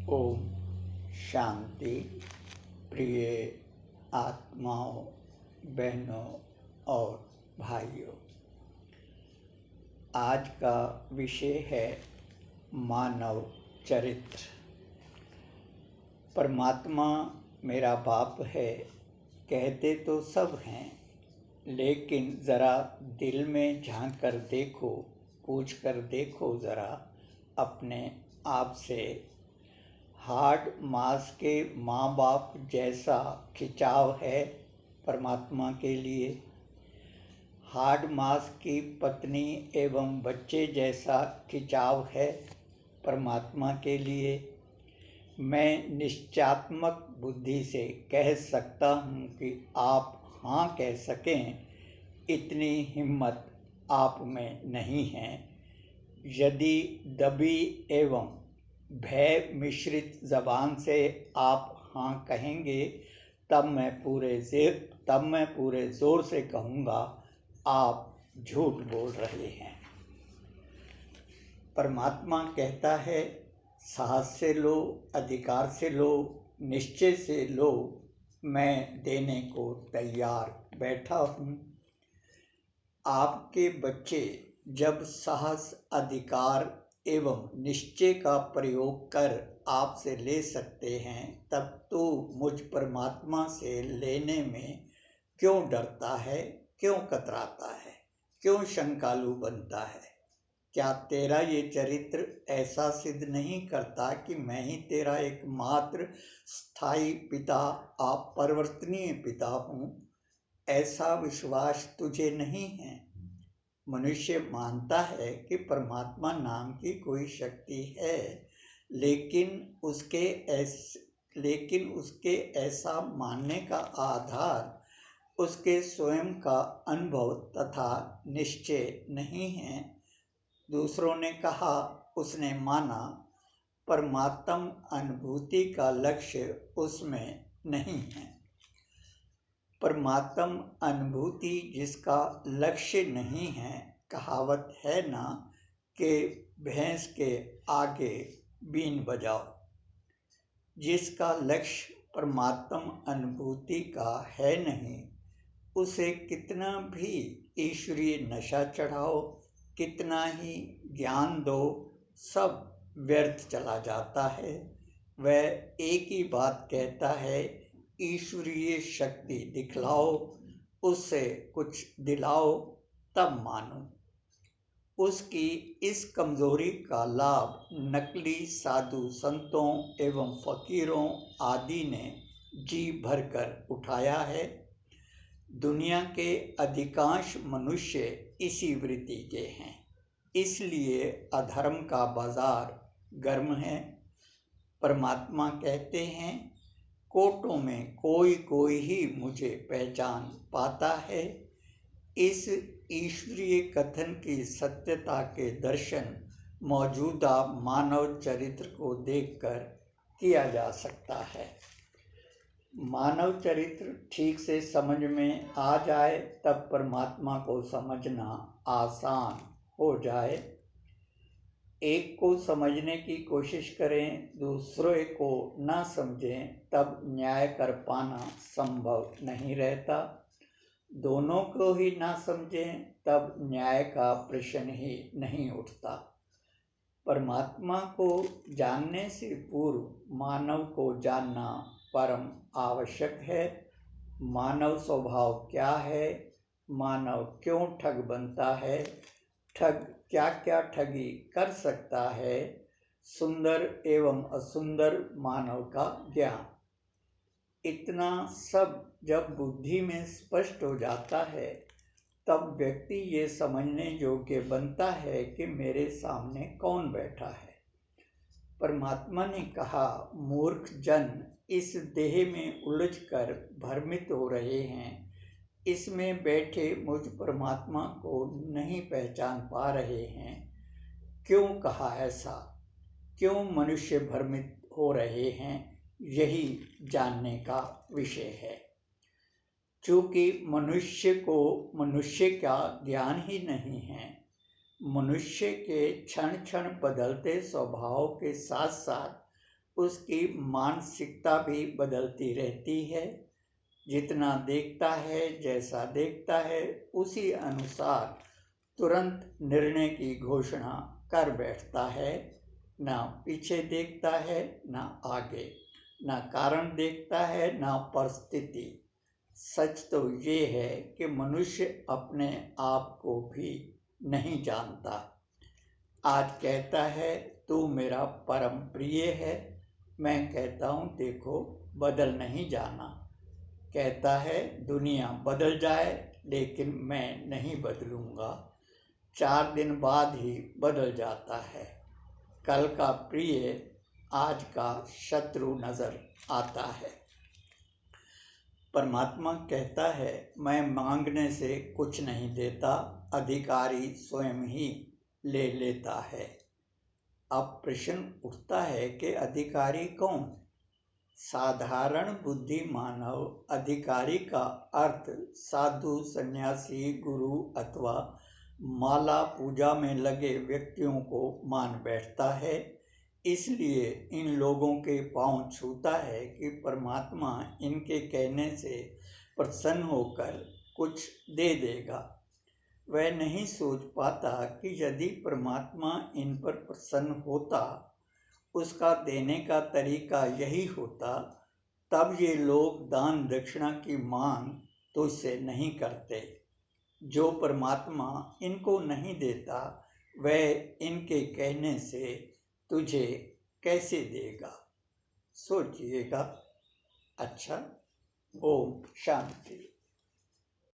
ओम शांति। प्रिय आत्माओं, बहनों और भाइयों, आज का विषय है मानव चरित्र। परमात्मा मेरा बाप है कहते तो सब हैं, लेकिन ज़रा दिल में झांक कर देखो, पूछ कर देखो ज़रा अपने आप से। हार्ड मास के माँ बाप जैसा खिंचाव है परमात्मा के लिए। हार्ड मास की पत्नी एवं बच्चे जैसा खिंचाव है परमात्मा के लिए। मैं निश्चयात्मक बुद्धि से कह सकता हूँ कि आप हाँ कह सकें, इतनी हिम्मत आप में नहीं है। यदि दबी एवं भय मिश्रित जबान से आप हाँ कहेंगे, तब मैं पूरे जोर से कहूँगा आप झूठ बोल रहे हैं। परमात्मा कहता है, साहस से लो, अधिकार से लो, निश्चय से लो, मैं देने को तैयार बैठा हूँ। आपके बच्चे जब साहस, अधिकार एवं निश्चय का प्रयोग कर आपसे ले सकते हैं, तब तो मुझ परमात्मा से लेने में क्यों डरता है, क्यों कतराता है, क्यों शंकालु बनता है? क्या तेरा ये चरित्र ऐसा सिद्ध नहीं करता कि मैं ही तेरा एकमात्र स्थायी पिता, अपरिवर्तनीय पिता हूँ? ऐसा विश्वास तुझे नहीं है? मनुष्य मानता है कि परमात्मा नाम की कोई शक्ति है, लेकिन उसके ऐसा मानने का आधार उसके स्वयं का अनुभव तथा निश्चय नहीं है। दूसरों ने कहा, उसने माना, परमात्म अनुभूति का लक्ष्य उसमें नहीं है। परमात्म अनुभूति जिसका लक्ष्य नहीं है, कहावत है ना कि भैंस के आगे बीन बजाओ। जिसका लक्ष्य परमात्म अनुभूति का है नहीं, उसे कितना भी ईश्वरीय नशा चढ़ाओ, कितना ही ज्ञान दो, सब व्यर्थ चला जाता है। वह एक ही बात कहता है, ईश्वरीय शक्ति दिखलाओ, उससे कुछ दिलाओ, तब मानो। उसकी इस कमजोरी का लाभ नकली साधु संतों एवं फकीरों आदि ने जी भरकर उठाया है। दुनिया के अधिकांश मनुष्य इसी वृत्ति के हैं, इसलिए अधर्म का बाजार गर्म है। परमात्मा कहते हैं, कोटों में कोई कोई ही मुझे पहचान पाता है। इस ईश्वरीय कथन की सत्यता के दर्शन मौजूदा मानव चरित्र को देखकर किया जा सकता है। मानव चरित्र ठीक से समझ में आ जाए, तब परमात्मा को समझना आसान हो जाए। एक को समझने की कोशिश करें, दूसरे को न समझें, तब न्याय कर पाना संभव नहीं रहता। दोनों को ही ना समझें, तब न्याय का प्रश्न ही नहीं उठता। परमात्मा को जानने से पूर्व मानव को जानना परम आवश्यक है। मानव स्वभाव क्या है, मानव क्यों ठग बनता है, ठग क्या क्या ठगी कर सकता है, सुंदर एवं असुंदर मानव का ज्ञान। इतना सब जब बुद्धि में स्पष्ट हो जाता है, तब व्यक्ति ये समझने योग्य बनता है कि मेरे सामने कौन बैठा है। परमात्मा ने कहा, मूर्ख जन इस देह में उलझकर भ्रमित हो रहे हैं, इसमें बैठे मुझ परमात्मा को नहीं पहचान पा रहे हैं। क्यों कहा ऐसा? क्यों मनुष्य भ्रमित हो रहे हैं, यही जानने का विषय है। चूँकि मनुष्य को मनुष्य का ज्ञान ही नहीं है, मनुष्य के क्षण क्षण बदलते स्वभाव के साथ साथ उसकी मानसिकता भी बदलती रहती है। जितना देखता है, जैसा देखता है, उसी अनुसार तुरंत निर्णय की घोषणा कर बैठता है। ना पीछे देखता है, ना आगे, ना कारण देखता है, ना परिस्थिति। सच तो ये है कि मनुष्य अपने आप को भी नहीं जानता। आज कहता है तू मेरा परम प्रिय है, मैं कहता हूँ देखो बदल नहीं जाना। कहता है दुनिया बदल जाए लेकिन मैं नहीं बदलूंगा। 4 दिन बाद ही बदल जाता है। कल का प्रिय आज का शत्रु नजर आता है। परमात्मा कहता है मैं मांगने से कुछ नहीं देता, अधिकारी स्वयं ही ले लेता है। अब प्रश्न उठता है कि अधिकारी कौन? साधारण बुद्धि मानव अधिकारी का अर्थ साधु, सन्यासी, गुरु अथवा माला पूजा में लगे व्यक्तियों को मान बैठता है। इसलिए इन लोगों के पांव छूता है कि परमात्मा इनके कहने से प्रसन्न होकर कुछ दे देगा। वह नहीं सोच पाता कि यदि परमात्मा इन पर प्रसन्न होता, उसका देने का तरीका यही होता, तब ये लोग दान दक्षिणा की मांग तुझसे नहीं करते। जो परमात्मा इनको नहीं देता, वह इनके कहने से तुझे कैसे देगा? सोचिएगा। अच्छा, ओम शांति।